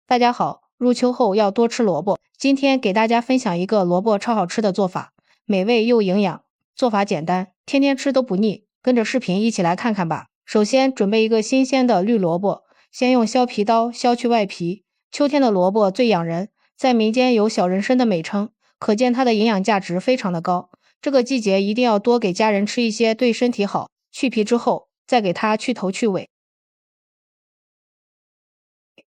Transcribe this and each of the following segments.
大家好，入秋后要多吃萝卜。今天给大家分享一个萝卜超好吃的做法，美味又营养，做法简单，天天吃都不腻。跟着视频一起来看看吧。首先准备一个新鲜的绿萝卜，先用削皮刀削去外皮。秋天的萝卜最养人，在民间有小人参的美称，可见它的营养价值非常的高。这个季节一定要多给家人吃一些，对身体好。去皮之后，再给它去头去尾。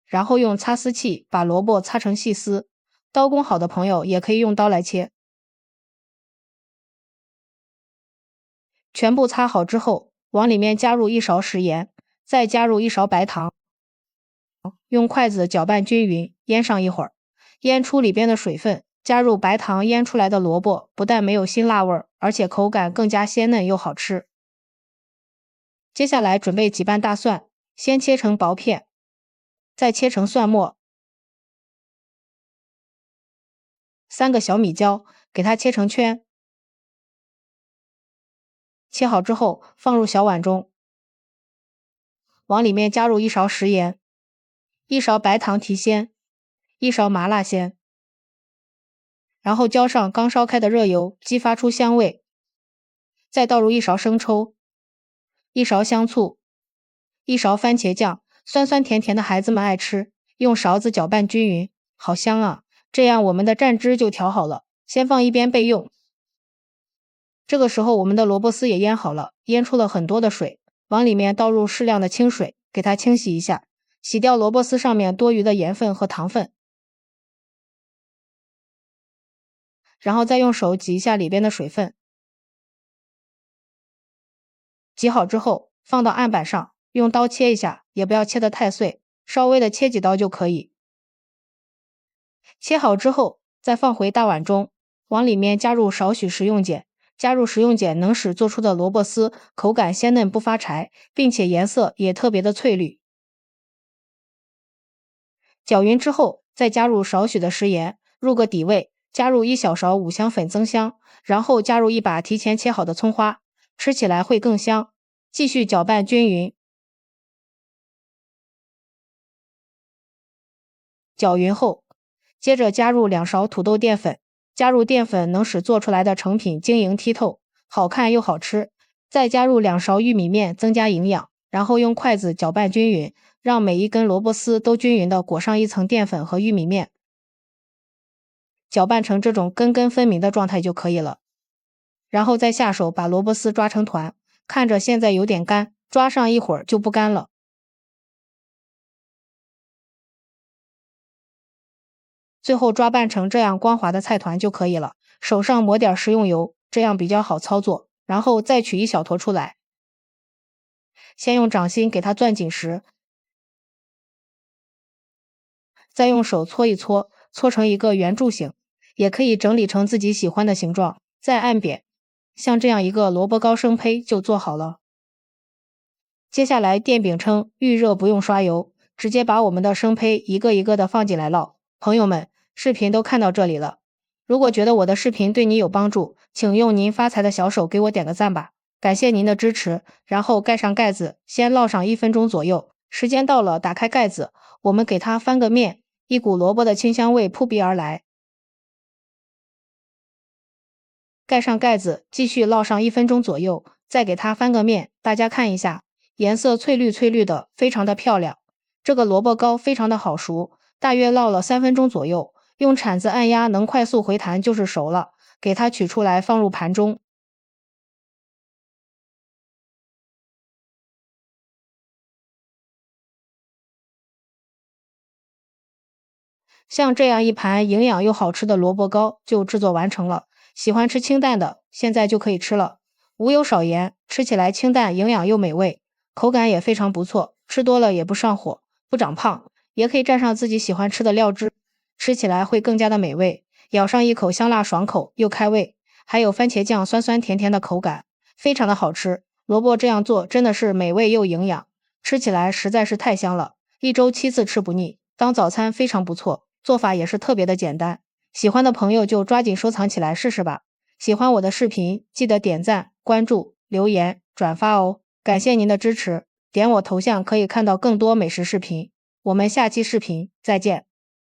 然后用擦丝器把萝卜擦成细丝，刀工好的朋友也可以用刀来切。全部擦好之后，往里面加入1勺食盐，再加入1勺白糖，用筷子搅拌均匀，腌上一会儿，腌出里边的水分。加入白糖腌出来的萝卜，不但没有辛辣味，而且口感更加鲜嫩又好吃。接下来准备几瓣大蒜，先切成薄片，再切成蒜末。3个小米椒，给它切成圈。切好之后放入小碗中，往里面加入1勺食盐，1勺白糖提鲜，1勺麻辣鲜，然后浇上刚烧开的热油，激发出香味。再倒入1勺生抽，1勺香醋，1勺番茄酱，酸酸甜甜的孩子们爱吃，用勺子搅拌均匀，好香啊！这样我们的蘸汁就调好了，先放一边备用。这个时候我们的萝卜丝也腌好了，腌出了很多的水，往里面倒入适量的清水，给它清洗一下，洗掉萝卜丝上面多余的盐分和糖分，然后再用手挤一下里边的水分。挤好之后放到案板上，用刀切一下，也不要切得太碎，稍微的切几刀就可以。切好之后再放回大碗中，往里面加入少许食用碱。加入食用碱能使做出的萝卜丝口感鲜嫩不发柴，并且颜色也特别的翠绿。搅匀之后再加入少许的食盐，入个底味，加入1小勺五香粉增香，然后加入1把提前切好的葱花，吃起来会更香。继续搅拌均匀。搅匀后，接着加入2勺土豆淀粉，加入淀粉能使做出来的成品晶莹剔透，好看又好吃。再加入2勺玉米面增加营养，然后用筷子搅拌均匀，让每一根萝卜丝都均匀的裹上一层淀粉和玉米面，搅拌成这种根根分明的状态就可以了。然后再下手把萝卜丝抓成团，看着现在有点干，抓上一会儿就不干了。最后抓拌成这样光滑的菜团就可以了，手上抹点食用油，这样比较好操作。然后再取一小坨出来，先用掌心给它攥紧实，再用手搓一搓，搓成一个圆柱形，也可以整理成自己喜欢的形状，再按扁，像这样一个萝卜糕生胚就做好了。接下来电饼铛预热不用刷油，直接把我们的生胚一个一个的放进来烙。朋友们，视频都看到这里了，如果觉得我的视频对你有帮助，请用您发财的小手给我点个赞吧，感谢您的支持。然后盖上盖子，先烙上1分钟左右，时间到了打开盖子，我们给它翻个面，一股萝卜的清香味扑鼻而来。盖上盖子，继续烙上1分钟左右，再给它翻个面，大家看一下，颜色翠绿翠绿的，非常的漂亮。这个萝卜糕非常的好熟，大约烙了3分钟左右，用铲子按压能快速回弹就是熟了，给它取出来放入盘中。像这样一盘营养又好吃的萝卜糕就制作完成了，喜欢吃清淡的，现在就可以吃了。无油少盐，吃起来清淡营养又美味，口感也非常不错，吃多了也不上火，不长胖，也可以蘸上自己喜欢吃的料汁，吃起来会更加的美味。咬上一口香辣爽口又开胃，还有番茄酱酸酸甜甜的口感，非常的好吃。萝卜这样做真的是美味又营养，吃起来实在是太香了，1周7次吃不腻，当早餐非常不错。做法也是特别的简单，喜欢的朋友就抓紧收藏起来试试吧。喜欢我的视频，记得点赞、关注、留言、转发哦。感谢您的支持，点我头像可以看到更多美食视频。我们下期视频再见。